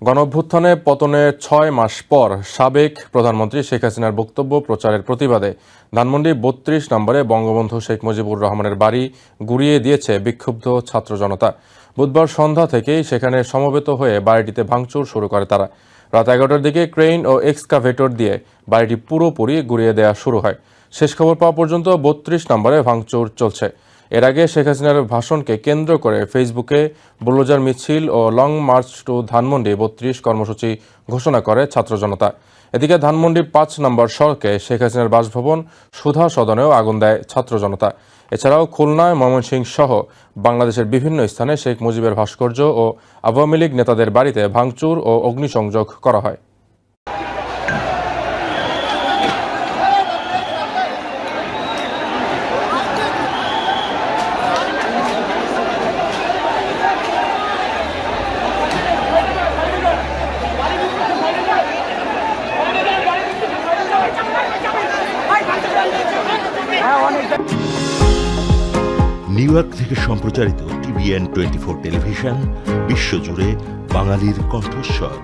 গণঅভ্যুত্থানে পতনের ৬ মাস পর সাবেক প্রধানমন্ত্রী শেখ হাসিনার বক্তব্য প্রচারের প্রতিবাদে ধানমন্ডি ৩২ নম্বরে বঙ্গবন্ধু শেখ মুজিবুর রহমানের বাড়ি গুঁড়িয়ে দিয়েছে বিক্ষুব্ধ ছাত্র জনতা। বুধবার সন্ধ্যা থেকেই সেখানে সমবেত হয়ে বাড়িটিতে ভাঙচুর শুরু করে তারা। রাত ১১টার দিকে ক্রেইন ও এক্সকাভেটর দিয়ে বাড়িটি পুরোপুরি গুঁড়িয়ে দেওয়া শুরু হয়। শেষ খবর পাওয়া পর্যন্ত ৩২ নম্বরে ভাঙচুর চলছে। এর আগে শেখ হাসিনার ভাষণকে কেন্দ্র করে ফেসবুকে বুলডোজার মিছিল ও লং মার্চ টু ধানমন্ডি ৩২ কর্মসূচি ঘোষণা করে ছাত্র জনতা। এদিকে ধানমন্ডি ৫ নম্বর সড়কে শেখ হাসিনার বাসভবন সুধা সদনেও আগুন দেয় ছাত্র জনতা। এছাড়াও খুলনায় ময়মনসিংহ সহ বাংলাদেশের বিভিন্ন স্থানে শেখ মুজিবের ভাস্কর্য ও আওয়ামী লীগ নেতাদের বাড়িতে ভাঙচুর ও অগ্নিসংযোগ করা হয়। নিউ ইয়র্ক থেকে সম্প্রচারিত TVN 24 টেলিভিশন বিশ্বজুড়ে বাঙালির কণ্ঠস্বর।